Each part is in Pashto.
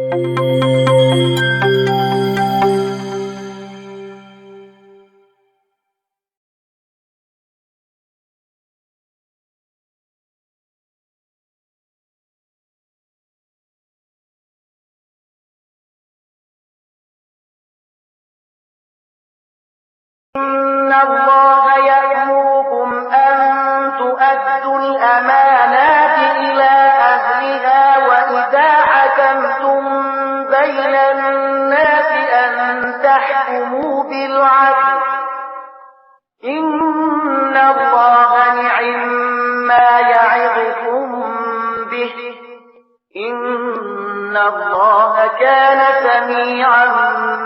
إن الله يأمركم أن تؤدوا الأمانات إلى أهلها وإذا حكمتم بين الناس أن تحكموا بالعدل إن الله نعما يعظكم به إن الله كان سميعا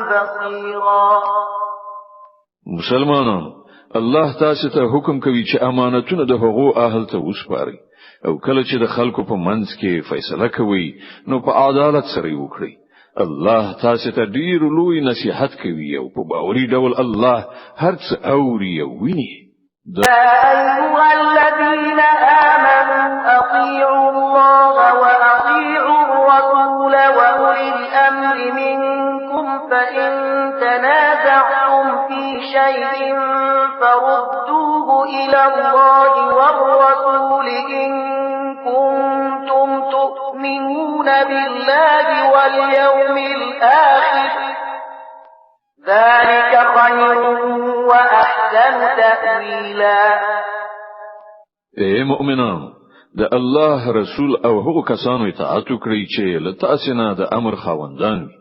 بصيرا. مسلمانانو، الله تاسو ته حکم کوي چې امانتونه د حقوق اهل ته وسپارئ او کله چې د خلکو په منځ کې فیصله کوي نو په عدالت سره وکړئ. الله تاسو ته ډیر لوی نصيحت کوي او په باوري ډول الله هر څه اوري او ویني. يا أيها الذين آمنوا أطيعوا الله وأطيعوا الرسول وأولي الأمر منكم فإن تنازعتم في شيء فردوه إلى الله والرسول إن كنتم تؤمنون بالله واليوم الآخر ذلك خير وأحسن تأويلا. اے مؤمنانو، د الله رسول او هغو کسانو اطاعت وکړئ چې له تاسو نه د امر خاوندان وي.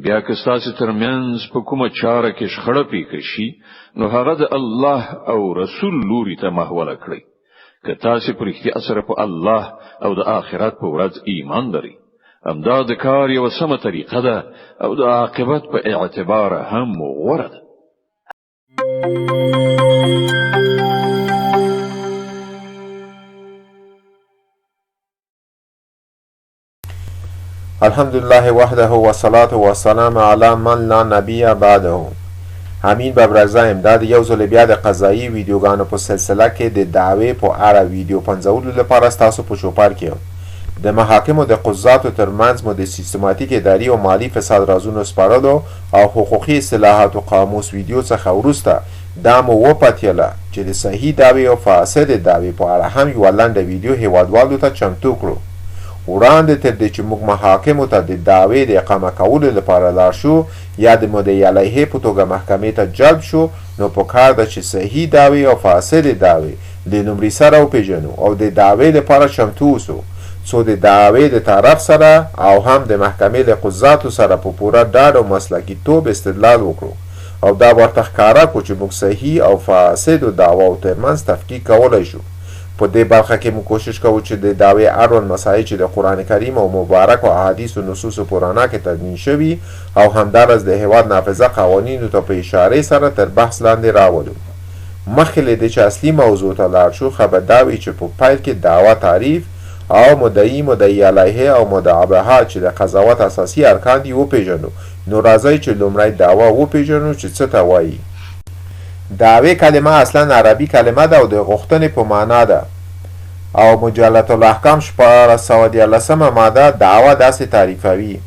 بیا که تاسو ترمنځ په کومه چاره کې شخړه پیښ شي نو هغه د الله او رسول لوري ته محوله کړئ. که تاسو په رښتیا سره په الله او د آخرت په ورځ ایمان لرئ، همدا د کار یو سمه طریقه ده او د عاقبت په اعتبار هم غوره ده. الحمد لله وحده والصلاة والسلام على من لا نبی بعده. همین ببرزایم دا د یو ځل بیا د قضایي ویډیوګانو په سلسله کې د دعوی په اړه ویډیو پنځولو لپاره تاسو په شوپار کې د محاکمو د قضاتو ترمنځ مو د سیستماتیک اداري او مالی فساد رازونو سپارلو او حقوقي اصلاحات او قاموس ویډیو څخه وروسته دا مو وپتیله چې د صحیح دعوی او فاسد دعوی په اړه هم یو لنډه ویډیو هیوادوالو ته چمتو کړو. وړاندې تر دې چې موږ محاکمو ته د دعوی د اقامه کولو لپاره لاړ شو یا د مدعی علیه په توګه محکمې ته جلب شو نو پکار ده چې صحیح دعوی او فاسد دعوی د لومړي سره وپیژنو او د دعوی لپاره چمتو اوسو څو د دعوی د طرف سره او هم د محکمې د قضاتو سره په پوره ډاډ او مسلکي توب استدلال وکړو او دا ورته ښکاره کړو چې موږ صحیح او فاسد دعواو ترمنځ تفکیک کولی شو. په دې برخه کې موږ کوشش کوو چې د دعوی اړوند مسایل چې د قرآن کریم او مبارک او احادیث او نصوص پرانا کې تدوین شوي او همدارس د هیواد نافذه قوانینو ته په اشاره سره تر بحث لاندې راولو. مخکې له دې چې اصلي موضوع ته لاړ شو خبر دا وي چې په پیل کې دعوا تعریف او مدعی علیه او مدعی بها چې د قضاوت اساسي ارکان دي وپیژنو. نو راځئ چې لومړی دعوا وپیژنو چې څه ته وایي. دعوی کلمه اصلا عربي کلمه ده او د غوښتنې په معنا ده او مجلة الاحکام 1413 ماده دعوا داسې تعریفوي: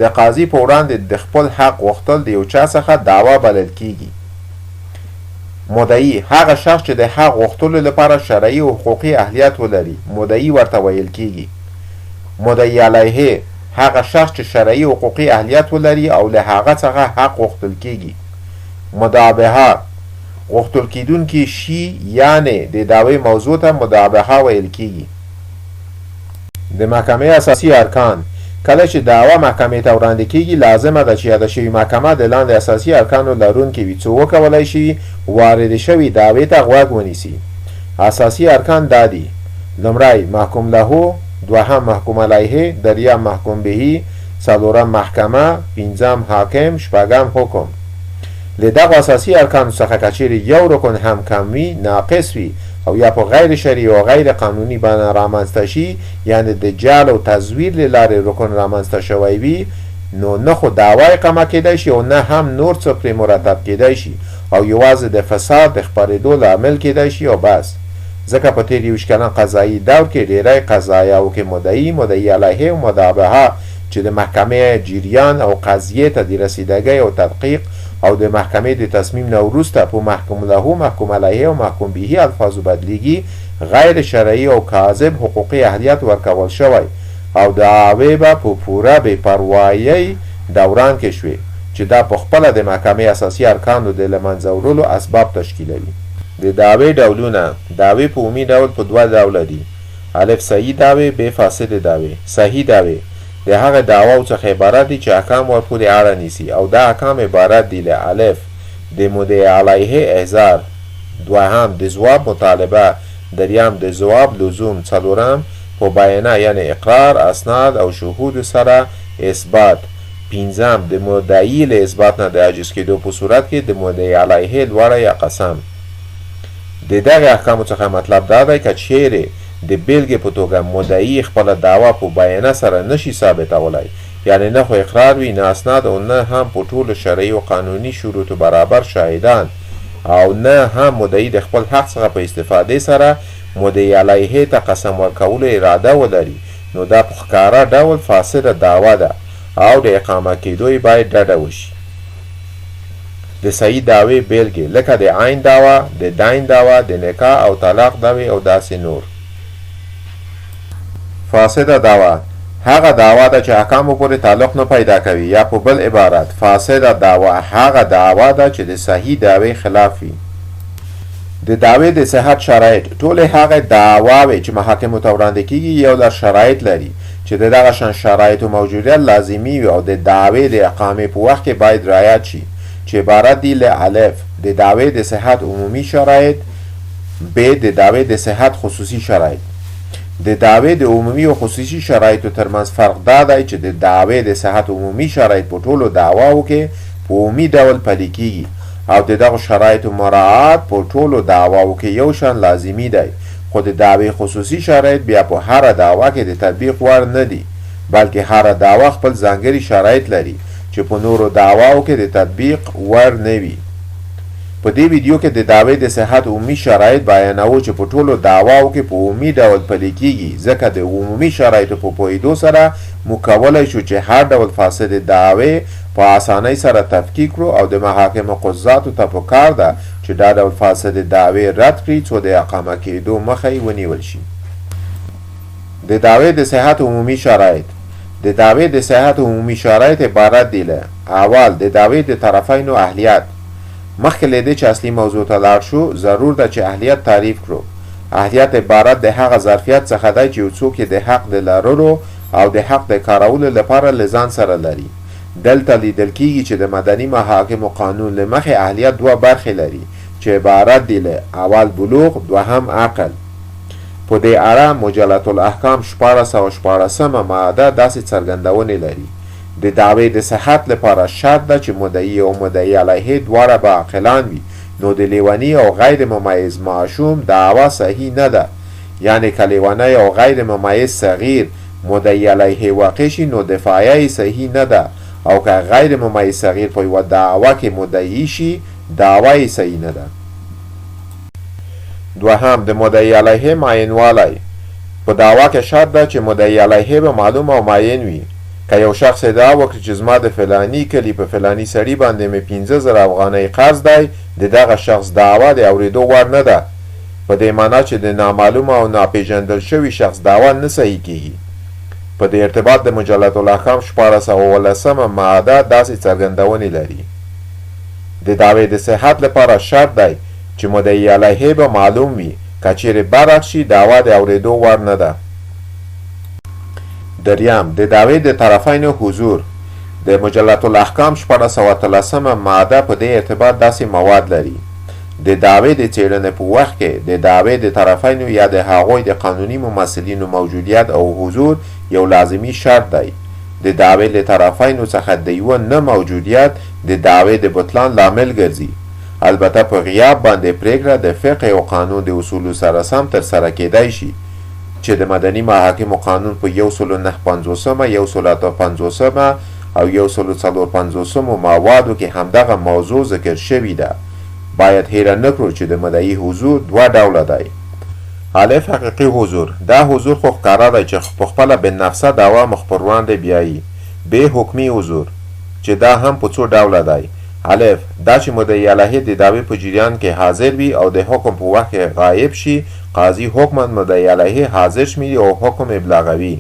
د قاضي په وړاندې د خپل حق غوښتل د یو چا څخه دعوا بلل کیږي. مدعی هغه شخص چې د حق غوښتلو لپاره شرعي او حقوقي اهلیت ولري، مدعی ورته ویل کیږي. مدعی علیه هغه شخص چې شرعي او حقوقي اهلیت ولري او له هغه څخه حق غوښتل کیږي. مدعی بها غوښتل کیدونکي شی یعنی د دعوی موضوع ته مدعی بها ویل کیږي. د محکمې اساسي ارکان: کله چې دعوا محکمې ته وړاندې کیږي لازمه ده چې یاده شوې محکمه د لاندې اساسي ارکانو لرونکې وي څو وکولی شي وارد شوې دعوې ته غوږ ونیسي. اساسي ارکان دا دي: لومړی محکوم له، دوهم محکوم علیه، دریم محکوم بهی، څلورم محکمه، پنځم حاکم، شپږم حکم. له دغو اساسي ارکانو څخه که چیرې یو رکن هم کم وي، ناقص وي او یا په غیر شرعي او غیر قانوني بڼه رامنځته شي یعنی د جعل او تزویر له لارې رکن رامنځته شوی وي نو نه خو دعوا اقامه کیدای شي او نه هم نور څه پرې مرتب کیدای شي او یوازې د فساد د خپرېدو لامل کیدای شي او بس. ځکه په تېر 20 کلن قضایي دور کې ډیری قضایاو کې مدعی علیه او مدعی بها چې د محکمې جریان او قضیې ته د رسیدګۍ او تدقیق او د محکمې د تصمیم نه وروسته په محکوم له، محکوم علیه او محکوم به الفاظو بدلیږي غیر شرعي او کاذب حقوقي اهلیت ورکول شوی او دعوی به په پوره بې پروایۍ دوران کې شوې چې دا په خپله د محکمې اساسي ارکانو د له منځه وړلو اسباب تشکیلوي. د دعوی ډولونه: دعوی په عمومي ډول په دوه ډوله دي: الف صحیح دعوی، ب فاسد دعوی. صحیح دعوی د هغه دعواو څخه عبارت دي چې احکام ورپورې اړه نیسي او دا احکام عبارت دي له الف د مدعی علیه احضار، دوهم د ځواب مطالبه، دریم د ځواب لزوم، څلورم په بیانه یعنی اقرار، اسناد او شهود سره اثبات، پنځم د مدعی له اثبات نه د عاجز کېدو په صورت کې د مدعی علیه لوړه یا قسم. د دغه احکامو څخه مطلب دا دی که چیرې د بیلګې په توګه مدعی خپله دعوا په بیانه سره نشي ثابتولی، یعنی نه خو اقرار وي، نه اسناد او نه هم په ټولو شرعي او قانوني شروطو برابر شاهدان او نه هم مدعی د خپل حق څخه په استفادې سره مدعی علیه ته قسم ورکولو اراده ولري، نو دا په ښکاره ډول فاسده دعوا ده او د اقامه کېدو باید ډډه وشي. د صحیح دعوی بیلګې لکه د عین دعوا، د دین دعوا، د نکاح او طلاق دعوی او داسې نور. فاسده دعوا هغه دعوا ده چې احکامو پورې تعلق نه پیدا کوي، یا په بل عبارت فاسده دعوا هغه دعوا ده چې د صحیح دعوی خلاف وي. د دعوی د صحت شرایط: ټول هغه دعواوې چې محاکمو ته وړاندې کیږي یو لړ شرایط لري چې د دغه شان شرایطو موجودیت لازمي وي او د دعوی د اقامې په وخت کې باید رعایت شي چې عبارت دي له الف د دعوی د صحت عمومي شرایط، ب د دعوی د صحت خصوصي شرایط. د دعوی د عمومي او خصوصي شرایطو ترمنځ فرق دا دی چې د دعوی د صحت عمومي شرایط په ټولو دعواو کې په عمومي ډول پلي کیږي او د دغه شرایطو مراعات په ټولو دعواو کې یو شان لازمي دی، خو د دعوی خصوصي شرایط بیا په هره دعوا کې د تطبیق وړ نه دي، بلکې هره دعوا خپل ځانګړي شرایط لري چې په نورو دعواو کې د تطبیق وړ نه وي. په دې ویډیو کې د دعوی د صحت عمومي شرایط بیانوو چې په ټولو دعواو کې په عمومي ډول پلي کیږي، ځکه د عمومي شرایطو په پوهېدو سره موږ کولی شو چې هر ډول فاسد دعوی په اسانۍ سره تفکیک کړو او د محاکمو قضاتو ته پکار ده چې دا ډول فاسد دعوی رد کړي څو د اقامه کېدو مخه یې ونیول شي. د دعوی د صحت عمومي شرایط: د دعوی د صحت عمومي شرایط عبارت دي له: اول د دعوی د طرفینو اهلیت. مخکې له دې چې اصلي موضوع ته لاړ شو ضرور ده چې اهلیت تعریف کړو. اهلیت عبارت د هغه ظرفیت څخه دی چې یو څوک د حق د لرلو او د حق د کارولو لپاره له ځان سره لري. دلته لیدل کیږي چې د مدني محاکمو قانون له مخې اهلیت دوه برخې لري چې عبارت دي له: اول بلوغ، دوهم عقل. په دې اړه مجلة الاحکام 1414 ماده داسې څرګندونې لري: د دعوی د صحت لپاره شرط ده چې مدعی او مدعی علیه دواړه به عاقلان وي، نو د لیونی او غیر ممیز معشوم دعوا صحیح نه ده، یعنی که لیونی او غیر ممیز صغیر مدعی علیه واقع شي نو دفاعیه صحیح نه ده، او که غیر ممیز صغیر په یوه دعوا کې مدعی شي دعوای صحیح نه ده. دوهم د مدعی علیه معینوالی: په دعوا کې شرط ده چې مدعی علیه به معلوم او معین وي. که یو شخص ادعا وکړي چې زما د فلانی کلي په فلانی سړي باندې مې 15,000 افغانۍ قرض دی، د دغه شخص دعوا د اورېدو وړ نه ده، په دې معنا چې د نامعلوم او ناپېژندل شوي شخص دعوا نه صحیح کیږي. په دې ارتباط د مجلة الاحکام 1418 ماده داسې څرګندونې لري: د دعوی د صحت لپاره شرط دی چې مدعی علیه به معلوم وي، که چیرې برعکس شي دعوا د اورېدو وړ نه ده. دریم د دعوی د طرفینو حضور. د مجلة الاحکام 1413 ماده په دې ارتباط داسې مواد لري: د دعوی د څېړنې په وخت کې د دعوی د طرفینو یا د هغوی د قانوني ممثلینو موجودیت او حضور یو لازمي شرط دی. د دعوی د طرفینو څخه د یوه نه موجودیت د دعوی د بطلان لامل ګرځي. البته په غیاب باندې پرېکړه د فقه او قانون د اصولو سره سم ترسره کېدای شي چې د مدني محاکمو قانون په 1950 1950 او 1954 موادو کې همدغه موضوع ذکر شوی ده. باید هیره نکړو چې د مدعی حضور دوه ډوله دی: حقیقي حضور. دا حضور خو ښکاره دی چې په خپله بالنفسه دعوا مخ پر وړاندې بیایي، ب حکمی حضور چې دا هم په څو ډوله دی. الف دا چې مدعی علیه د دعوی په جریان کې حاضر وي او د حکم په وخت کې غایب شي، قاضي حکما مدعی علیه حاضر شمیري او حکم ابلاغوي.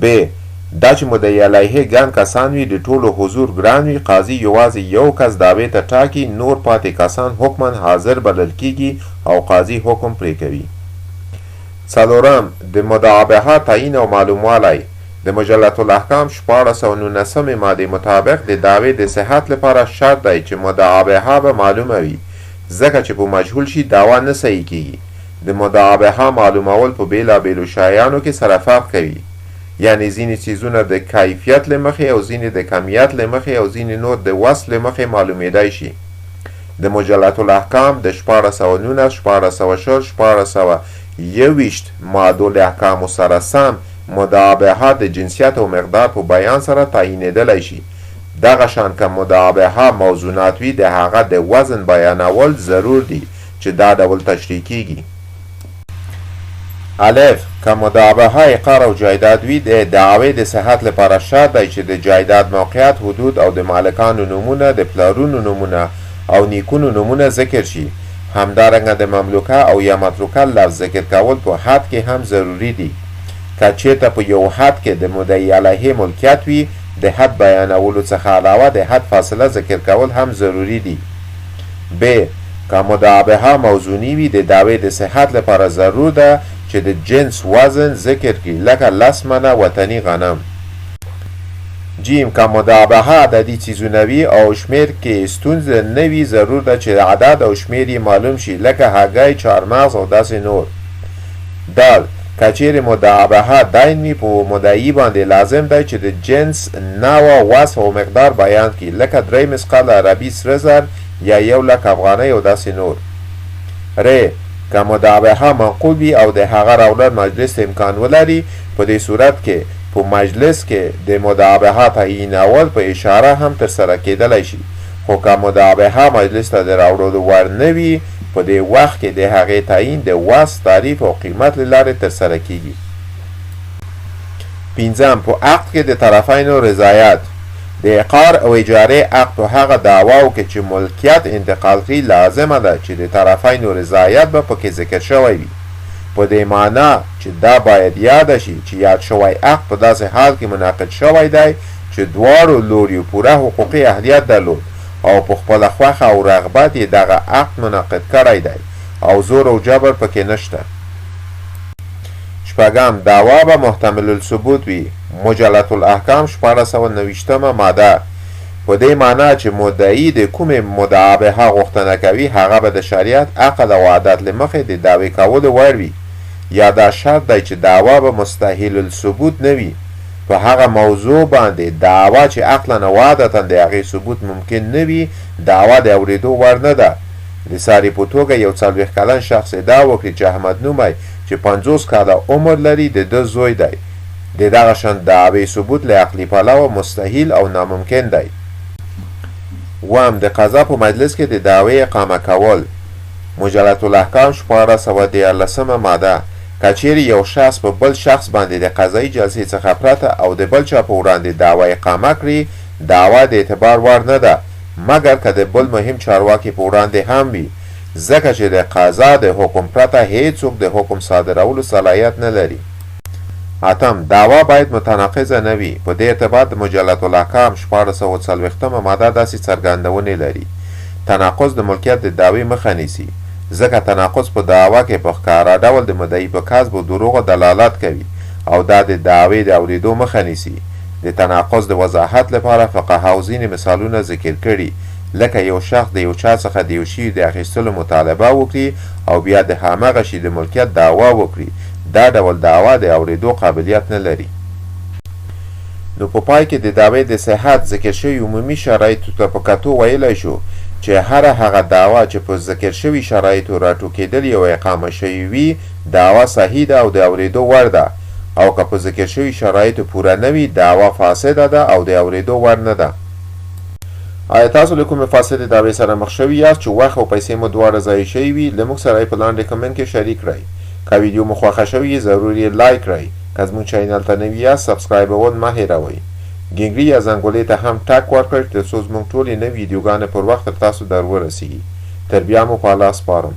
ب دا چې مدعی علیه ګڼ کسان وي، د ټولو حضور ګران وي، قاضي یوازې یو کس دعوی ته ټاکي، نور پاتې کسان حکما حاضر بلل کیږي او قاضي حکم پرې کوي. څلورم د مدعا تعیین او معلوموالی. د مجلة الاحکام 1419 ماده مطابق د دعوی د صحت لپاره شرط دی چې مدعا به معلومه وي، ځکه چې په مجهول شي دعوا نه صحیح کیږي. د مدعا به معلومول په بیلابیلو شیانو کې سره فرق کوي، یعنی ځینې څیزونه د کیفیت له مخې او ځینې د کمیت له مخې او ځینې نور د وصف له مخې معلومیدای شي. د مجلة الاحکام د 1419 1406 1421 مادو له احکامو سره سم مدعا به د جنسیت او مقدار په بیان سره تعیینېدلی شي. دغه شان که مدعا به موضوعات وي، د هغه د وزن بیانول ضرور دي چې دا ډول تشریح کیږي. الف که مدعا به اقرار او جایداد وي، د دعوی د صحت لپاره شرط دی چې د جایداد موقعیت، حدود او د مالکانو نومونه، د پلارونو نومونه او نیکونو نومونه ذکر شي. همدارنګه د مملوکه او یا متروکه لفظ ذکر کول په حد کې هم ضروری دي. که چیرته په یو حد کې د مدعی علیه ملکیت وي، د حد بیانولو څخه علاوه د حد فاصله ذکر کول هم ضروری دي. ب که مدعا به موضوعی وي، د دعوی د صحت لپاره ضرور ده چې د جنس وزن ذکر کړي، لکه 10 منه وطني غنم. جیم که مدعا به عددي څیزونه وي او شمیر کې ستونزه نه وي، ضرور ده چې عدد او شمیر یې معلوم شي، لکه هګۍ، چهارمغز او داسې نور. دال که چیرې مدعا به دین وي، په مدعی باندې لازم دی چې د جنس، نوع، وصف او مقدار بیان کړي، لکه 3 مثقال عربي سره زر یا 1 لک افغانۍ او داسې نور. ر که مدعا به منقول وي او د هغه راوړل مجلس امکان ولري، په دې صورت کې په مجلس کې د مدعا به تعیینول په اشاره هم ترسره کېدلی شي. خو که مدعا به مجلس ته د راوړلو وړ نه وي، په دې وخت کې د هغې تعیین د وصف، تعریف او قیمت له لارې ترسره کیږي. پنځم په عقد کې د طرفینو رضایت. د اقرار او اجاره عقد په هغه دعواو کې چې ملکیت انتقال کړي لازمه ده چې د طرفینو رضایت به پکې ذکر شوی وي، په دې معنا چې دا باید یاد شي چې یاد شوی عقد په داسې حال کې منعقد شوی دی چې دواړو لوریو پوره حقوقي اهلیت درلود او په خپله خوښه او رغبت یې دغه عقد منعقد کړی دی او زور او جبر پکې نشته. شپږم دعوا به محتمل الثبوت وي. مجلة الاحکام 1490 ماده په دې معنا چې مدعی د کومې مدعا به غوښتنه کوي، هغه به د شریعت، عقل او عادت له مخې د دعوی کولو وړ وي، یا دا شرط دی چې دعوا به مستحیل الثبوت نه وي. په هغه موضوع باندې دعوا چې عقلا او عادتا د هغې ثبوت ممکن نه وي، دعوا د اورېدو وړ نه ده. د ساري په توګه یو 40 کلن شخص ادعا وکړي چې احمد نومی چې 50 کاله عمر لري د ده زوی دی. د دغه شان دعوی ثبوت له عقلي پلوه مستحیل او ناممکن دی. وام د قضا په مجلس کې د دعوی اقامه کول. مجلة الاحکام 1413 ماده که چیرې یو شخص په بل شخص باندې د قضایي جلسې څخه پرته او د بل چا په وړاندې دعوه اقامه کړي، دعوا د اعتبار وړ نه ده، مګر که د بل مهم چارواکي په وړاندې هم وي، ځکه چې د قضا د حکم پرته هیڅوک د حکم صادرولو صلاحیت نه لري. اتم دعوا باید متناقضه نه وي. په دې اعتبار د مجلة الاحکام 1440 ماده داسې څرګندونې لري: تناقض د ملکیت د دعوی مخه نیسي، ځکه تناقض په دعوا کې په ښکاره ډول د مدعي په کذب او دروغو دلالت کوي او دا د دعوی د اورېدو مخه نیسي. د تناقض د وضاحت لپاره فقهاو ځینې مثالونه ذکر کړي، لکه یو شخص د یو چا څخه د یو شي د اخیستلو مطالبه وکړي او بیا د همغه شي د ملکیت دعوا وکړي. دا ډول دعوا د اورېدو قابلیت نه لري. نو په پای کې د دعوی د صحت ذکر شوي عمومي شرایطو ته په کتو ویلی شو چې هغه دعوا چې په ذکر شوي شرایطو راټوکېدلې او اقامه شوي وي، دعوا صحیح ده او د اورېدو وړ ده، او که په ذکر شوي شرایطو پوره نه وي، دعوا فاسده ده او د اورېدو وړ نه ده. آیا تاسو له کومې فاسدې دعوې سره مخ شوي یاست چې وخت او پیسې مو دواړه ضایع شوي وي؟ له موږ سره یې په لاندې کمنټ کې شریک کړئ. که ویډیو مو خوښه شوې ضرور یې لایک کړئ. که زموږ چینل ته نوي یاست سبسکرایبول مه هېروئ. ګنګري یا زنګولې ته هم ټک ورکړئ ترڅو زموږ ټولې نوې ویډیوګانې پر وخت تر تاسو در ورسیږي. تر بیا مو په الله سپارم.